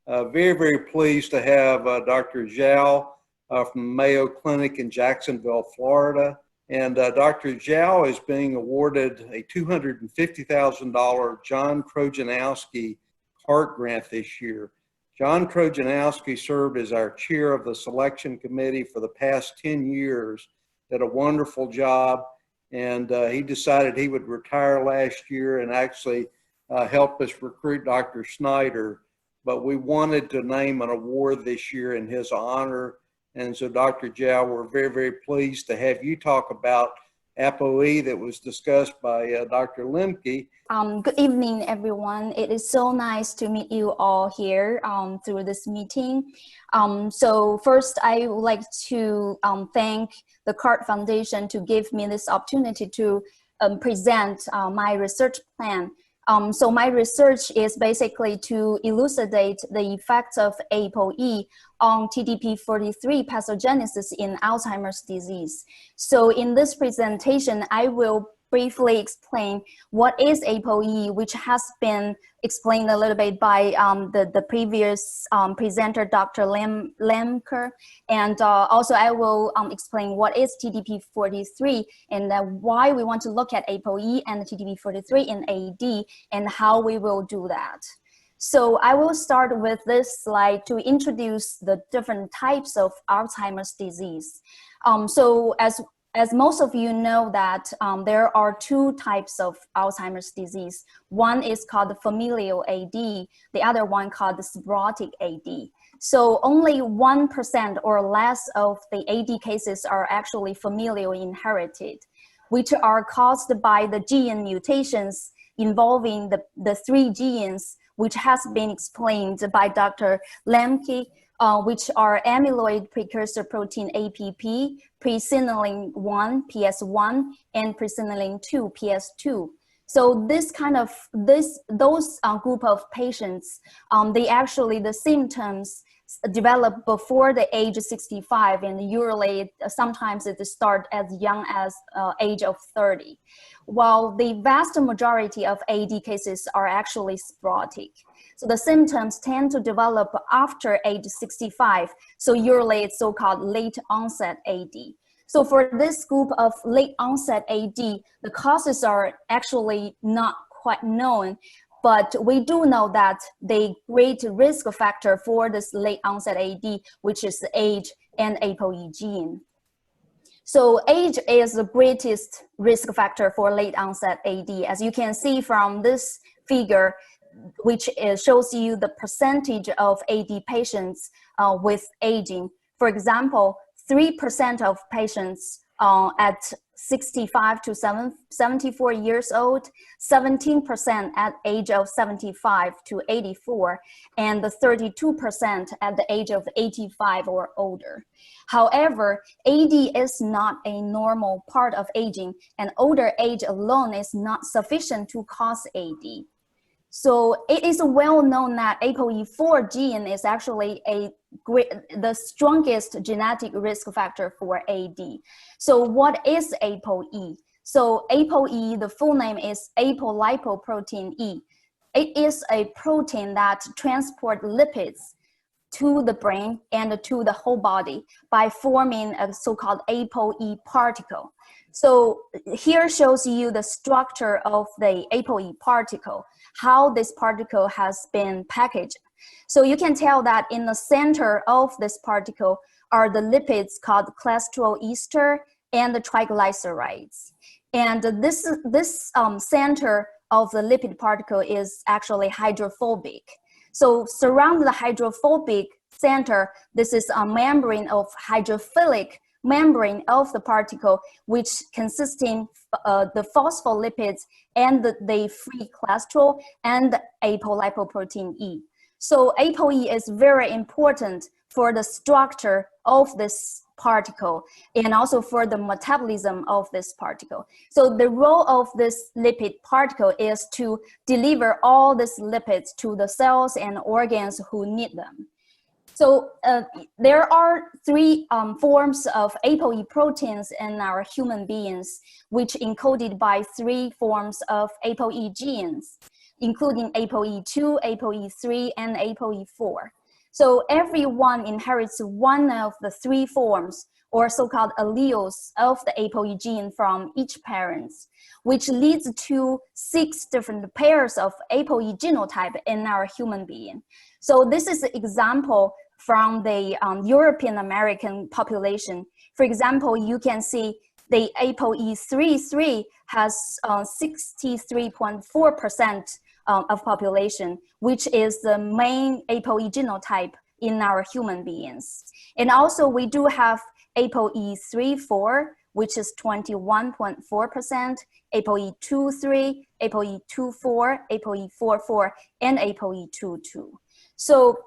Very, very pleased to have Dr. Zhao from Mayo Clinic in Jacksonville, Florida. And Dr. Zhao is being awarded a $250,000 John Krojanowski CART grant this year. John Krojanowski served as our chair of the selection committee for the past 10 years, did a wonderful job, and he decided he would retire last year and actually help us recruit Dr. Snyder. But we wanted to name an award this year in his honor. And so, Dr. Zhao, we're very, very pleased to have you talk about APOE that was discussed by Dr. Lemke. Good evening, everyone. It is so nice to meet you all here through this meeting. So first, I would like to thank the CART Foundation to give me this opportunity to present my research plan. So my research is basically to elucidate the effects of APOE on TDP-43 pathogenesis in Alzheimer's disease. So in this presentation, I will briefly explain what is APOE, which has been explained a little bit by the previous presenter, Dr. Lemke, and also I will explain what is TDP-43 and why we want to look at APOE and TDP-43 in AD and how we will do that. So I will start with this slide to introduce the different types of Alzheimer's disease. So as most of you know that there are two types of Alzheimer's disease. One is called the familial AD, the other one called the sporadic AD. So only 1% or less of the AD cases are actually familial inherited, which are caused by the gene mutations involving the three genes, which has been explained by Dr. Lemke, which are amyloid precursor protein APP, presenilin 1, PS1, and presenilin 2, PS2. So those group of patients, the symptoms develop before the age of 65, and usually sometimes it start as young as age of 30. While the vast majority of AD cases are actually sporadic. So the symptoms tend to develop after age 65. So usually it's so-called late onset AD. So for this group of late onset AD, the causes are actually not quite known, but we do know that the great risk factor for this late onset AD, which is age and APOE gene. So age is the greatest risk factor for late onset AD. As you can see from this figure, which shows you the percentage of AD patients with aging. For example, 3% of patients at 65 to 74 years old, 17% at age of 75 to 84, and 32% at the age of 85 or older. However, AD is not a normal part of aging, and older age alone is not sufficient to cause AD. So it is well known that APOE4 gene is actually the strongest genetic risk factor for AD. So what is APOE? So APOE, the full name is apolipoprotein E. It is a protein that transports lipids to the brain and to the whole body by forming a so-called APOE particle. So here shows you the structure of the APOE particle, how this particle has been packaged. So you can tell that in the center of this particle are the lipids called cholesterol ester and the triglycerides. And this center of the lipid particle is actually hydrophobic. So surround the hydrophobic center, this is a membrane of hydrophilic membrane of the particle, which consisting the phospholipids and the free cholesterol and apolipoprotein E. So APOE is very important for the structure of this particle and also for the metabolism of this particle. So the role of this lipid particle is to deliver all these lipids to the cells and organs who need them. So there are three forms of APOE proteins in our human beings, which encoded by three forms of APOE genes. including APOE2, APOE3, and APOE4. So everyone inherits one of the three forms, or so-called alleles, of the APOE gene from each parent, which leads to 6 different pairs of APOE genotype in our human being. So this is an example from the European American population. For example, you can see the APOE33 has 63.4% of population, which is the main APOE genotype in our human beings. And also we do have APOE34, which is 21.4%, APOE23, APOE24, APOE44, and APOE22. So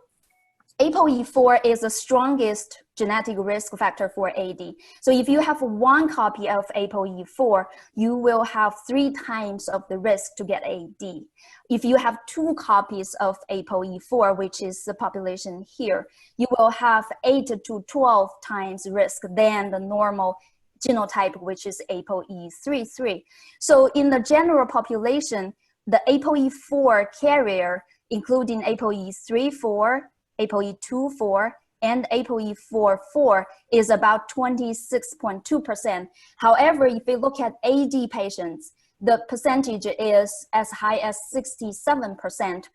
APOE4 is the strongest genetic risk factor for AD. So if you have one copy of APOE4, you will have 3 times of the risk to get AD. If you have 2 copies of APOE4, which is the population here, you will have 8 to 12 times risk than the normal genotype, which is APOE33. So in the general population, the APOE4 carrier, including APOE34, APOE24, and APOE44, is about 26.2%. However, if we look at AD patients, the percentage is as high as 67%.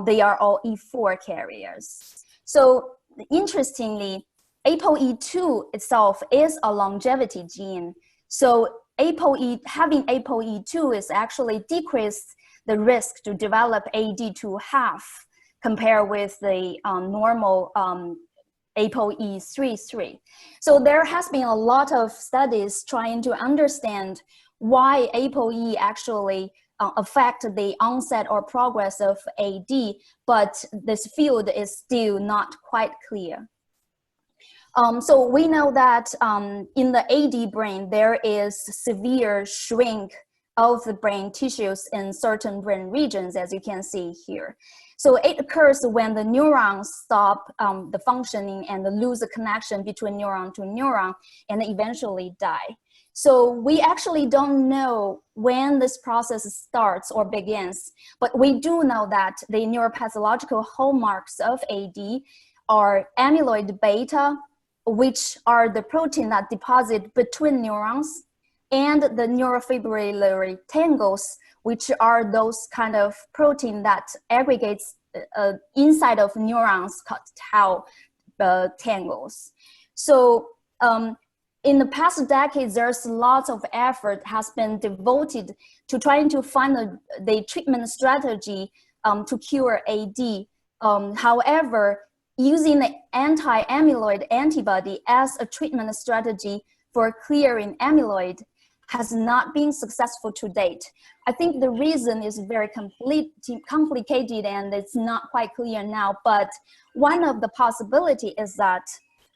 They are all E4 carriers. So interestingly, APOE2 itself is a longevity gene. So having APOE2 is actually decreased the risk to develop AD to half compared with the normal APOE33. So there has been a lot of studies trying to understand why APOE actually affect the onset or progress of AD, but this field is still not quite clear. So we know that in the AD brain, there is severe shrink of the brain tissues in certain brain regions, as you can see here. So it occurs when the neurons stop the functioning and lose the connection between neuron to neuron and eventually die. So we actually don't know when this process starts or begins, but we do know that the neuropathological hallmarks of AD are amyloid beta, which are the protein that deposit between neurons, and the neurofibrillary tangles, which are those kind of protein that aggregates inside of neurons called tau tangles. So in the past decades, there's lots of effort has been devoted to trying to find the treatment strategy to cure AD. However, using the anti-amyloid antibody as a treatment strategy for clearing amyloid has not been successful to date. I think the reason is very complicated and it's not quite clear now, but one of the possibility is that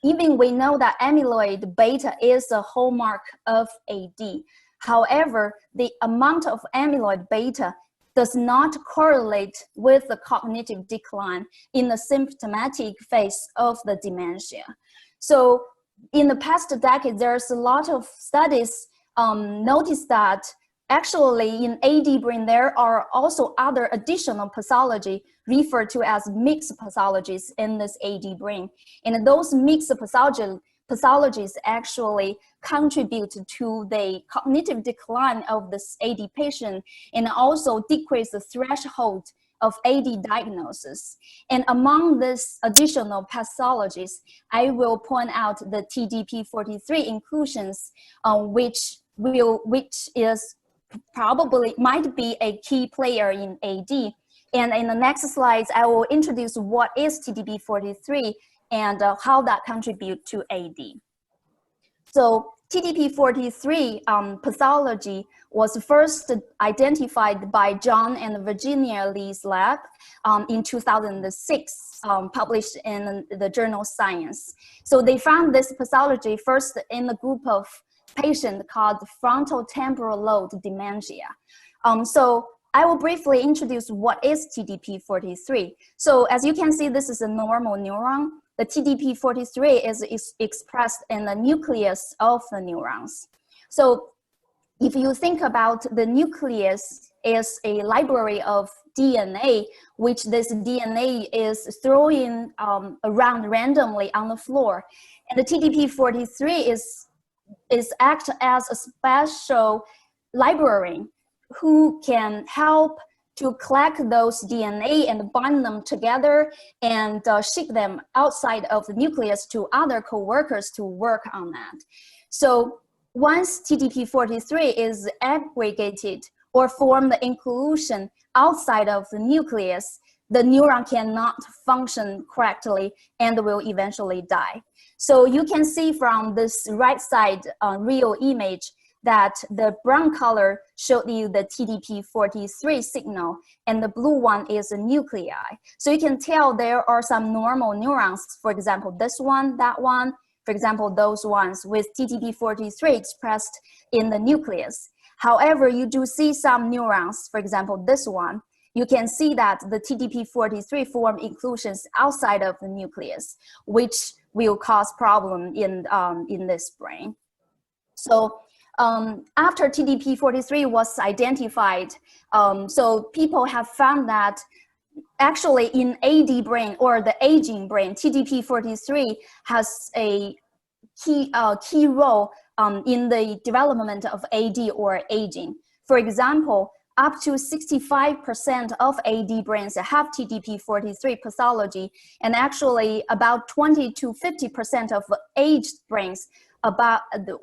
even we know that amyloid beta is a hallmark of AD. However, the amount of amyloid beta does not correlate with the cognitive decline in the symptomatic phase of the dementia. So in the past decade, there's a lot of studies notice that actually in AD brain, there are also other additional pathology referred to as mixed pathologies in this AD brain. And those mixed pathologies actually contribute to the cognitive decline of this AD patient and also decrease the threshold of AD diagnosis. And among these additional pathologies, I will point out the TDP43 inclusions, which is probably might be a key player in AD. And in the next slides, I will introduce what is TDP43 and how that contributes to AD. So TDP43 pathology was first identified by John and Virginia Lee's lab in 2006, published in the journal Science. So they found this pathology first in a group of patients called frontotemporal lobe dementia. So I will briefly introduce what is TDP43. So as you can see, this is a normal neuron. The TDP43 is expressed in the nucleus of the neurons. So if you think about the nucleus is a library of DNA, which this DNA is throwing around randomly on the floor. And the TDP-43 is act as a special librarian who can help to collect those DNA and bind them together and ship them outside of the nucleus to other co-workers to work on that. So once TDP-43 is aggregated or form the inclusion outside of the nucleus, the neuron cannot function correctly and will eventually die. So you can see from this right side real image that the brown color showed you the TDP-43 signal, and the blue one is the nuclei. So you can tell there are some normal neurons, for example, this one, that one, for example, those ones with TDP-43 expressed in the nucleus. However, you do see some neurons, for example, this one, you can see that the TDP-43 form inclusions outside of the nucleus, which will cause problem in this brain. So after TDP-43 was identified, so people have found that actually in AD brain or the aging brain, TDP-43 has a key role in the development of AD or aging. For example, up to 65% of AD brains have TDP-43 pathology, and actually about 20 to 50% of aged brains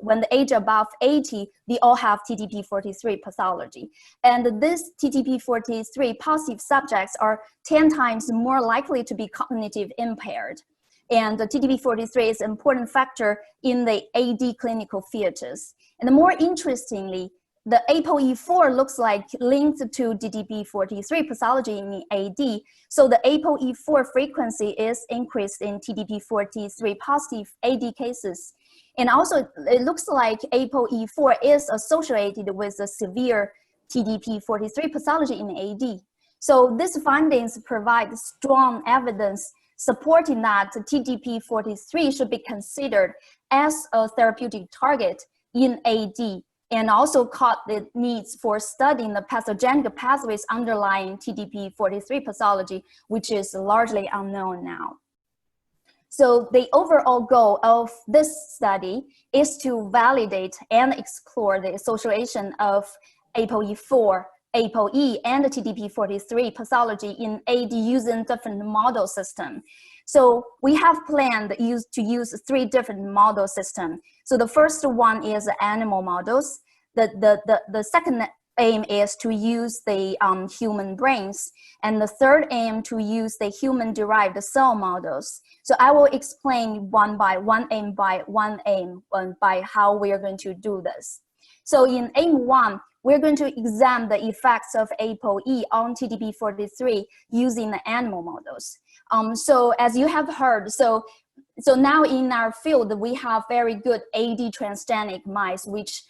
when the age above 80, they all have TDP-43 pathology. And this TDP-43 positive subjects are 10 times more likely to be cognitive impaired. And the TDP-43 is an important factor in the AD clinical features. And more interestingly, the APOE4 looks like linked to TDP-43 pathology in AD. So the APOE4 frequency is increased in TDP-43 positive AD cases. And also, it looks like APOE4 is associated with the severe TDP-43 pathology in AD. So these findings provide strong evidence supporting that TDP-43 should be considered as a therapeutic target in AD, and also caught the needs for studying the pathogenic pathways underlying TDP-43 pathology, which is largely unknown now. So the overall goal of this study is to validate and explore the association of APOE4, APOE, and TDP-43 pathology in AD using different model systems. So we have planned to use 3 different model systems. So the first one is animal models. The second aim is to use the human brains, and the third aim to use the human-derived cell models. So I will explain one aim by how we are going to do this. So in aim 1, we're going to examine the effects of APOE on TDP-43 using the animal models. So as you have heard, so now in our field, we have very good AD transgenic mice, which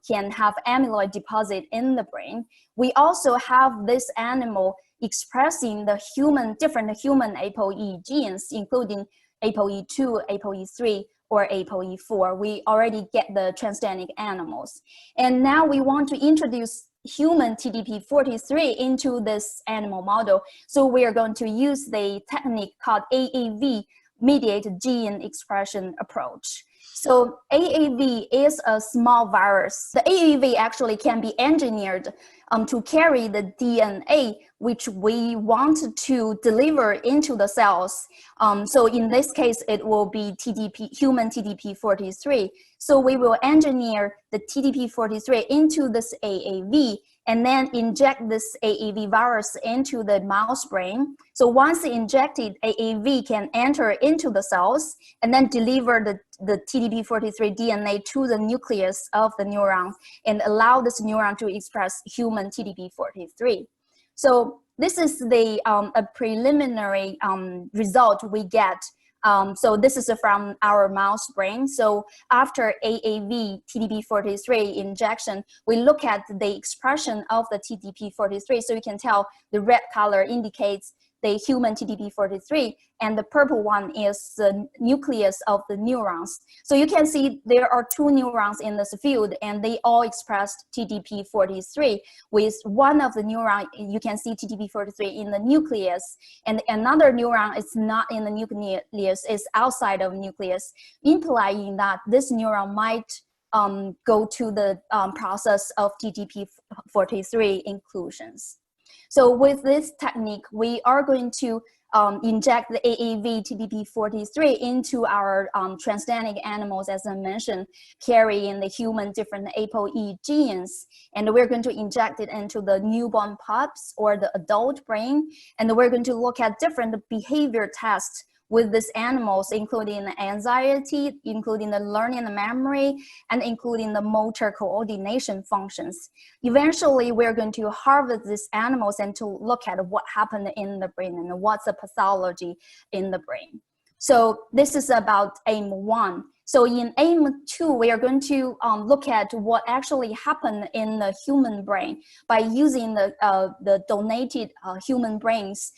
can have amyloid deposit in the brain. We also have this animal expressing the different human APOE genes, including APOE2, APOE3, or APOE4. We already get the transgenic animals. And now we want to introduce human TDP-43 into this animal model. So we are going to use the technique called AAV, mediated gene expression approach. So AAV is a small virus. The AAV actually can be engineered to carry the DNA which we want to deliver into the cells. So in this case, it will be human TDP-43. So we will engineer the TDP-43 into this AAV and then inject this AAV virus into the mouse brain. So once injected, AAV can enter into the cells and then deliver the TDP-43 DNA to the nucleus of the neuron and allow this neuron to express human TDP-43. So this is the a preliminary result we get. So this is from our mouse brain. So after AAV TDP-43 injection, we look at the expression of the TDP-43. So you can tell the red color indicates the human TDP-43, and the purple one is the nucleus of the neurons. So you can see there are two neurons in this field, and they all expressed TDP-43. With one of the neuron, you can see TDP-43 in the nucleus, and another neuron is not in the nucleus, is outside of nucleus, implying that this neuron might go to the process of TDP-43 inclusions. So with this technique, we are going to inject the AAV TDP-43 into our transgenic animals, as I mentioned, carrying the human different APOE genes. And we're going to inject it into the newborn pups or the adult brain. And we're going to look at different behavior tests with these animals, including the anxiety, including the learning and memory, and including the motor coordination functions. Eventually, we're going to harvest these animals and to look at what happened in the brain and what's the pathology in the brain. So this is about aim 1. So in aim 2, we are going to look at what actually happened in the human brain by using the donated human brains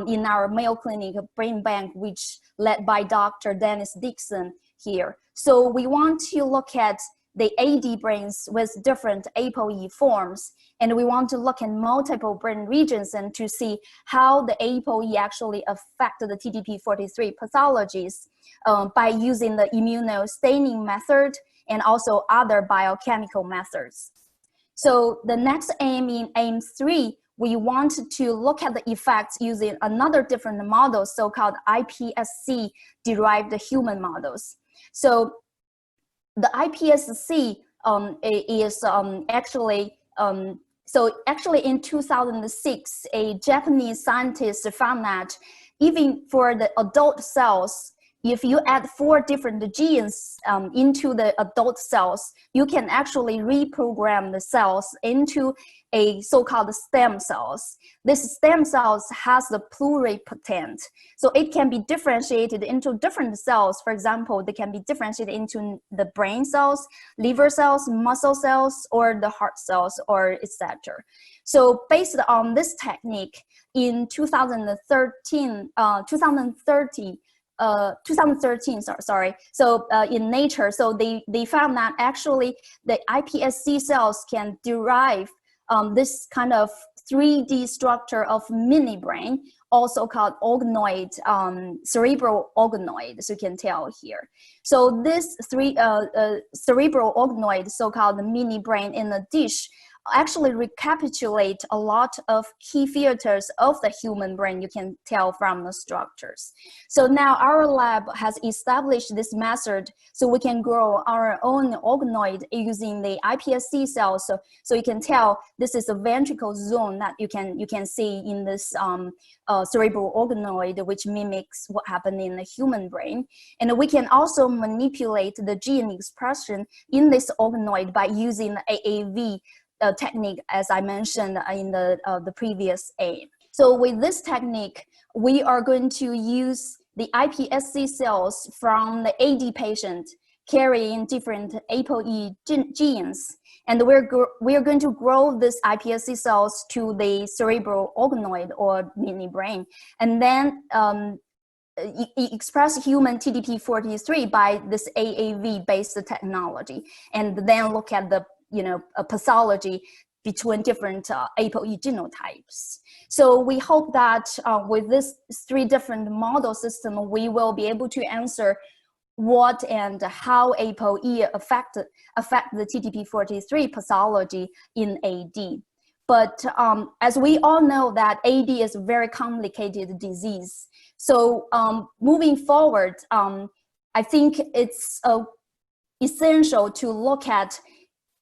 in our Mayo Clinic brain bank, which led by Dr. Dennis Dixon here. So we want to look at the AD brains with different APOE forms, and we want to look at multiple brain regions and to see how the APOE actually affect the TDP-43 pathologies by using the immunostaining method and also other biochemical methods. So the next aim in aim 3, we want to look at the effects using another different model, so-called iPSC-derived human models. So the iPSC is actually in 2006, a Japanese scientist found that even for the adult cells, if you add 4 different genes into the adult cells, you can actually reprogram the cells into a so-called stem cells. This stem cells has the pluripotent, so it can be differentiated into different cells. For example, they can be differentiated into the brain cells, liver cells, muscle cells, or the heart cells, or etc. So based on this technique, in 2013, so in Nature, so they found that actually the iPSC cells can derive this kind of 3D structure of mini brain, also called organoid, cerebral organoid, as you can tell here. So this cerebral organoid, so-called mini brain in the dish, actually recapitulate a lot of key features of the human brain, you can tell from the structures. So now our lab has established this method so we can grow our own organoid using the iPSC cells. So you can tell this is a ventricle zone that you can see in this cerebral organoid, which mimics what happened in the human brain. And we can also manipulate the gene expression in this organoid by using the AAV technique, as I mentioned in the previous aim. So with this technique, we are going to use the iPSC cells from the AD patient carrying different APOE genes, and we're going to grow this iPSC cells to the cerebral organoid or mini brain, and then express human TDP-43 by this AAV-based technology, and then look at the a pathology between different APOE genotypes. So we hope that with this 3 different model system, we will be able to answer what and how APOE affect the TDP-43 pathology in AD. But as we all know that AD is a very complicated disease. So moving forward, I think it's essential to look at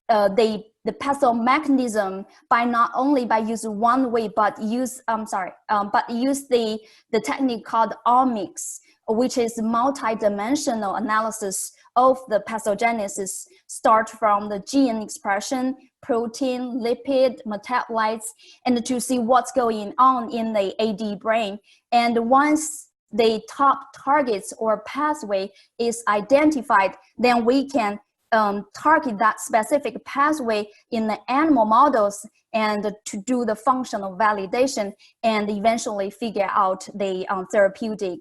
the pathomechanism by not only by using one way, but use the technique called omics, which is multi-dimensional analysis of the pathogenesis, start from the gene expression, protein, lipid, metabolites, and to see what's going on in the AD brain. And once the top targets or pathway is identified, then we can target that specific pathway in the animal models and to do the functional validation and eventually figure out the therapeutic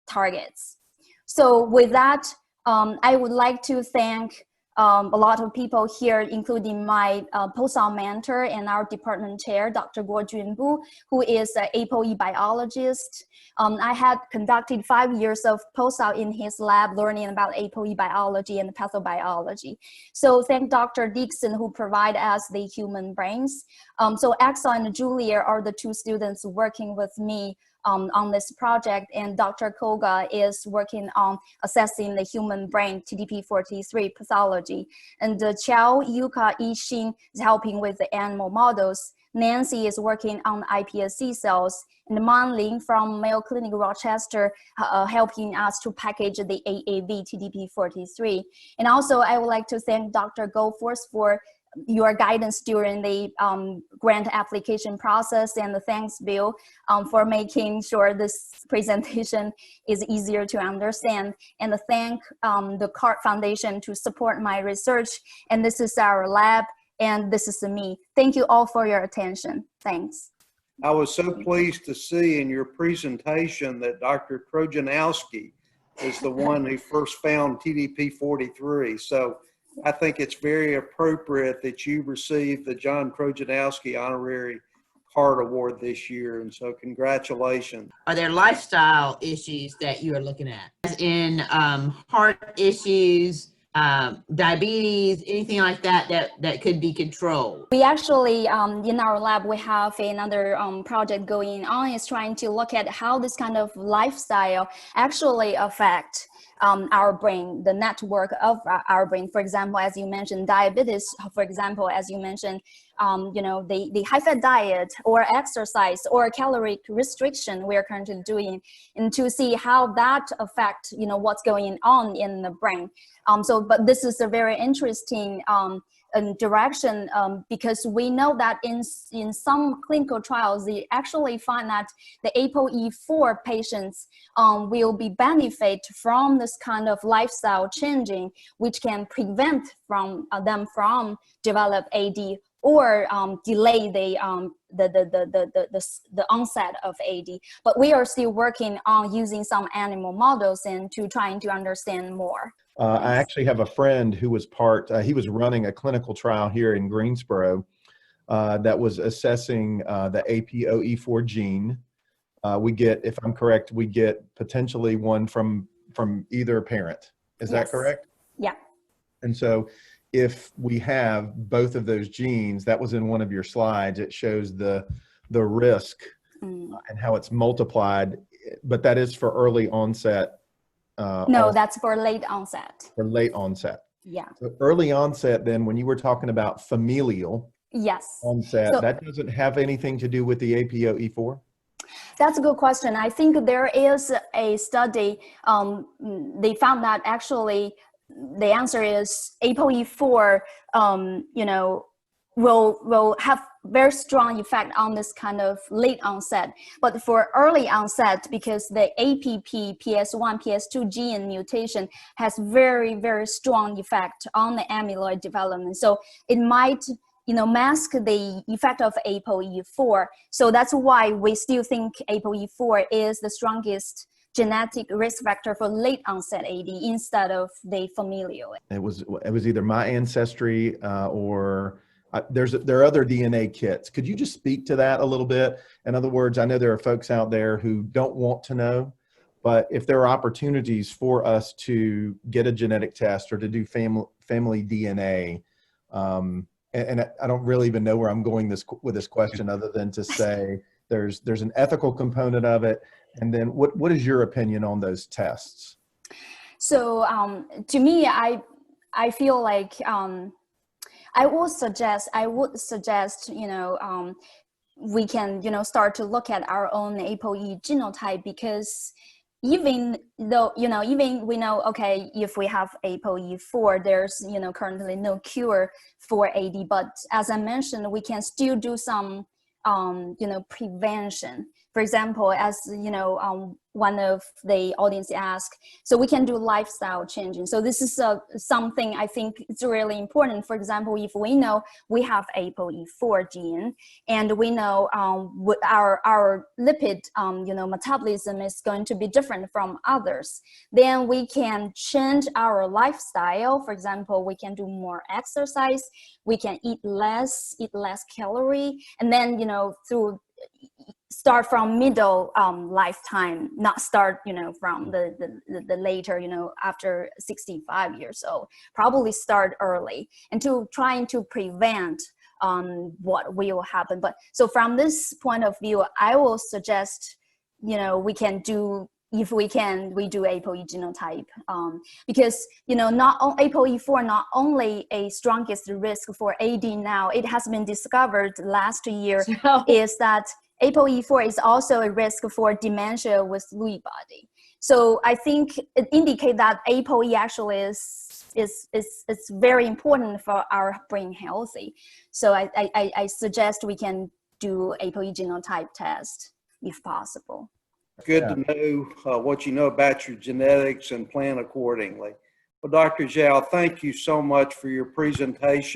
targets. So with that, I would like to thank a lot of people here, including my postdoc mentor and our department chair, Dr. Guo Junbu, who is an APOE biologist. I had conducted 5 years of postdoc in his lab learning about APOE biology and pathobiology. So thank Dr. Dixon, who provide us the human brains. So Axel and Julia are the two students working with me on this project, and Dr. Koga is working on assessing the human brain TDP-43 pathology. And Qiao, Yuka, Yixin is helping with the animal models. Nancy is working on the iPSC cells, and Man Ling from Mayo Clinic Rochester helping us to package the AAV TDP-43. And also I would like to thank Dr. Goforth for your guidance during the grant application process, and thanks, Bill, for making sure this presentation is easier to understand, and thank the CART Foundation to support my research. And this is our lab, and this is me. Thank you all for your attention. Thanks. I was so pleased to see in your presentation that Dr. Krojanowski is the one who first found TDP-43. So I think it's very appropriate that you received the John Krojanowski Honorary CART Award this year, and so congratulations. Are there lifestyle issues that you are looking at, as in heart issues, diabetes, anything like that that could be controlled? We actually, in our lab, we have another project going on, is trying to look at how this kind of lifestyle actually affect our brain, the network of our brain. For example, as you mentioned, diabetes, for example, as you mentioned, you know, the high-fat diet or exercise or caloric restriction we are currently doing, and to see how that affect, you know, what's going on in the brain. But this is a very interesting direction, because we know that in some clinical trials, they actually find that the APOE4 patients will be benefit from this kind of lifestyle changing, which can prevent them from develop AD or delay the onset of AD. But we are still working on using some animal models and to trying to understand more. I actually have a friend who was he was running a clinical trial here in Greensboro that was assessing the APOE4 gene. We get, if I'm correct, we get potentially one from either parent. Is that correct? Yeah. And so if we have both of those genes, that was in one of your slides, it shows the risk and how it's multiplied, but that is for early onset. No, that's for late onset. For late onset. Yeah. So early onset, then, when you were talking about familial onset, so, that doesn't have anything to do with the APOE4? That's a good question. I think there is a study, they found that actually the answer is APOE4, you know, will have very strong effect on this kind of late onset. But for early onset, because the APP, PS1, PS2 gene mutation has very, very strong effect on the amyloid development. So it might, you know, mask the effect of APOE4. So that's why we still think APOE4 is the strongest genetic risk factor for late onset AD instead of the familial. It was either my ancestry or there are other DNA kits. Could you just speak to that a little bit? In other words, I know there are folks out there who don't want to know, but if there are opportunities for us to get a genetic test or to do family DNA, and I don't really even know where I'm going with this question other than to say there's an ethical component of it. And then what is your opinion on those tests? So to me, I feel like I would suggest, you know, we can, you know, start to look at our own APOE genotype, because even though, you know, even we know, okay, if we have APOE4, there's, you know, currently no cure for AD, but as I mentioned, we can still do some, you know, prevention. For example, as you know, one of the audience asked, so we can do lifestyle changing. So this is something I think it's really important. For example, if we know we have APOE4 gene, and we know our lipid, metabolism is going to be different from others, then we can change our lifestyle. For example, we can do more exercise, we can eat less calorie, and then, through start from middle lifetime, not start, from the later, after 65 years old, probably start early, and to trying to prevent what will happen. But so from this point of view, I will suggest, we can do, if we can, we do APOE genotype, because, not APOE4, not only a strongest risk for AD now, it has been discovered last year, is that APOE4 is also a risk for dementia with Lewy body. So I think it indicates that APOE actually is very important for our brain healthy. So I suggest we can do APOE genotype test if possible. Good to know what you know about your genetics and plan accordingly. Well, Dr. Zhao, thank you so much for your presentation.